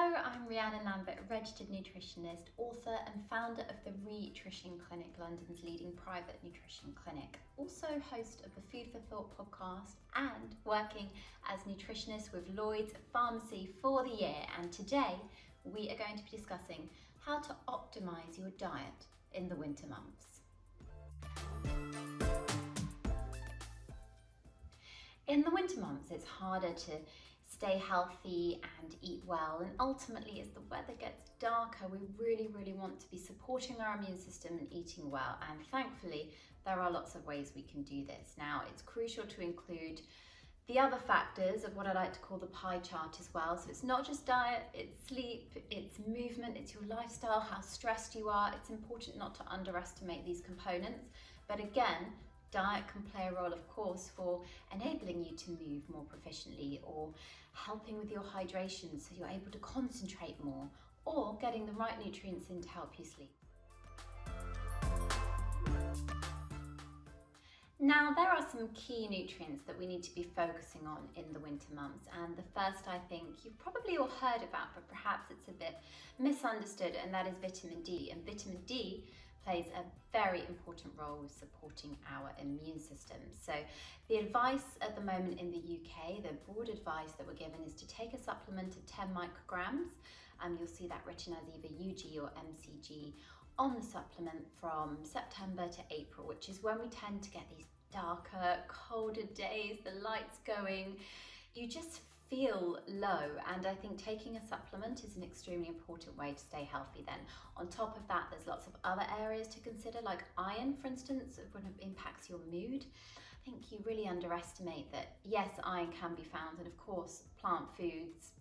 I'm Rhiannon Lambert, registered nutritionist, author and founder of the Nutrition Clinic, London's leading private nutrition clinic. Also host of the Food for Thought podcast and working as nutritionist with LloydsPharmacy for the year. And today we are going to be discussing how to optimise your diet in the winter months. In the winter months, it's harder to stay healthy and eat well, and ultimately as the weather gets darker, we really want to be supporting our immune system and eating well, and thankfully there are lots of ways we can do this. Now, it's crucial to include the other factors of what I like to call the pie chart as well. So it's not just diet, it's sleep, it's movement, it's your lifestyle, how stressed you are. It's important not to underestimate these components, but again, diet can play a role, of course, for enabling you to move more proficiently, or helping with your hydration so you're able to concentrate more, or getting the right nutrients in to help you sleep. Now, there are some key nutrients that we need to be focusing on in the winter months, and the first, I think you've probably all heard about, but perhaps it's a bit misunderstood, and that is vitamin D. And vitamin D plays a very important role with supporting our immune system. So the advice at the moment in the UK, the broad advice that we're given, is to take a supplement of 10 micrograms. You'll see that written as either UG or MCG on the supplement from September to April, which is when we tend to get these darker, colder days, the lights going, you just feel low, and I think taking a supplement is an extremely important way to stay healthy then. On top of that, there's lots of other areas to consider, like iron, for instance, when it impacts your mood. I think you really underestimate that, yes, iron can be found, and of course, plant foods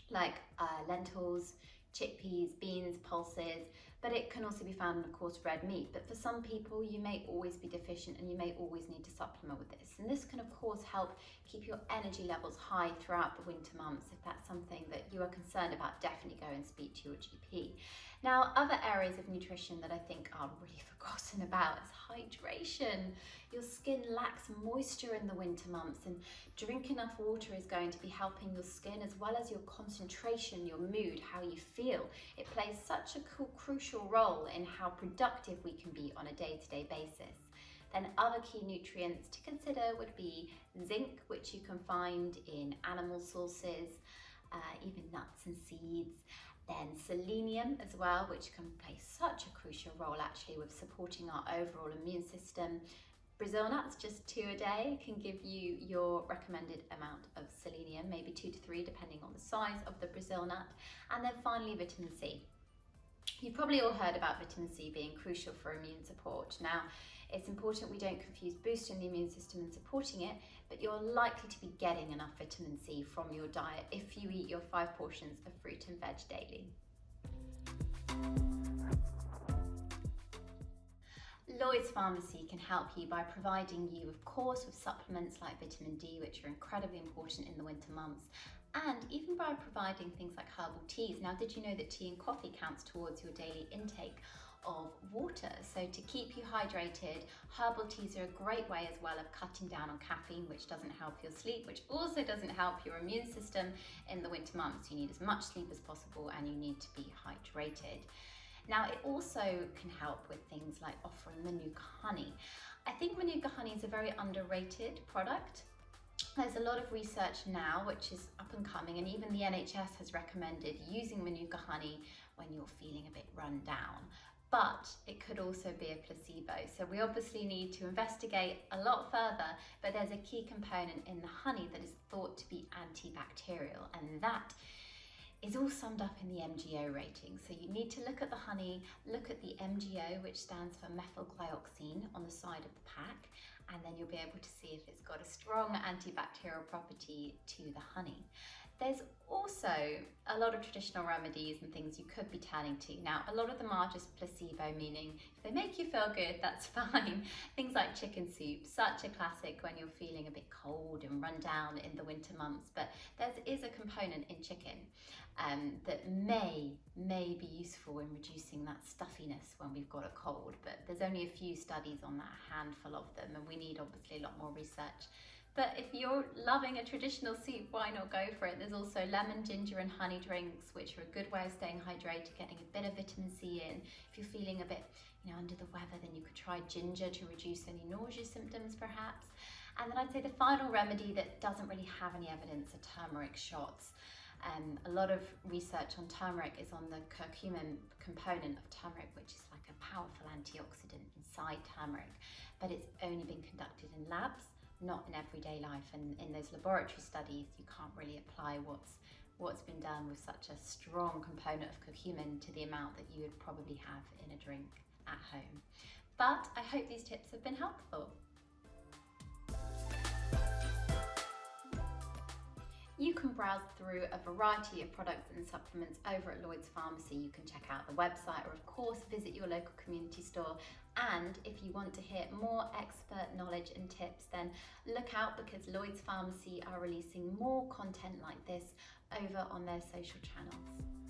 like lentils, chickpeas, beans, pulses, but it can also be found in, of course, red meat. But for some people, you may always be deficient and you may always need to supplement with this. And this can, of course, help keep your energy levels high throughout the winter months. If that's something that you are concerned about, definitely go and speak to your GP. Now, other areas of nutrition that I think are really forgotten about is hydration. Your skin lacks moisture in the winter months, and drink enough water is going to be helping your skin as well as your concentration, your mood, how you feel. It plays such a crucial role in how productive we can be on a day-to-day basis. Then other key nutrients to consider would be zinc, which you can find in animal sources, even nuts and seeds. Then selenium as well, which can play such a crucial role actually with supporting our overall immune system. Brazil nuts, just 2 a day, can give you your recommended amount of selenium, maybe 2 to 3 depending on the size of the Brazil nut. And then finally, vitamin C. You've probably all heard about vitamin C being crucial for immune support. Now, it's important we don't confuse boosting the immune system and supporting it, but you're likely to be getting enough vitamin C from your diet if you eat your 5 portions of fruit and veg daily. LloydsPharmacy can help you by providing you, of course, with supplements like vitamin D, which are incredibly important in the winter months, and even by providing things like herbal teas. Now, did you know that tea and coffee counts towards your daily intake of water? So to keep you hydrated, herbal teas are a great way as well of cutting down on caffeine, which doesn't help your sleep, which also doesn't help your immune system in the winter months. You need as much sleep as possible and you need to be hydrated. Now, it also can help with things like offering Manuka honey. I think Manuka honey is a very underrated product. There's a lot of research now which is up and coming, and even the NHS has recommended using Manuka honey when you're feeling a bit run down. But it could also be a placebo. So we obviously need to investigate a lot further, but there's a key component in the honey that is thought to be antibacterial, and that is all summed up in the MGO rating. So you need to look at the honey, look at the MGO, which stands for methylglyoxine, on the side of the pack, and then you'll be able to see if it's got a strong antibacterial property to the honey. There's also a lot of traditional remedies and things you could be turning to. Now, a lot of them are just placebo, meaning if they make you feel good, that's fine. Things like chicken soup, such a classic when you're feeling a bit cold and run down in the winter months. But there is a component in chicken that may be useful in reducing that stuffiness when we've got a cold. But there's only a few studies on that, a handful of them, and we need obviously a lot more research But if you're loving a traditional soup, why not go for it? There's also lemon, ginger and honey drinks, which are a good way of staying hydrated, getting a bit of vitamin C in. If you're feeling a bit, under the weather, then you could try ginger to reduce any nausea symptoms perhaps. And then I'd say the final remedy that doesn't really have any evidence are turmeric shots. A lot of research on turmeric is on the curcumin component of turmeric, which is like a powerful antioxidant inside turmeric, but it's only been conducted in labs, not in everyday life. And in those laboratory studies, you can't really apply what's been done with such a strong component of curcumin to the amount that you would probably have in a drink at home. But I hope these tips have been helpful. You can browse through a variety of products and supplements over at LloydsPharmacy. You can check out the website or of course visit your local community store. And if you want to hear more expert knowledge and tips, then look out, because LloydsPharmacy are releasing more content like this over on their social channels.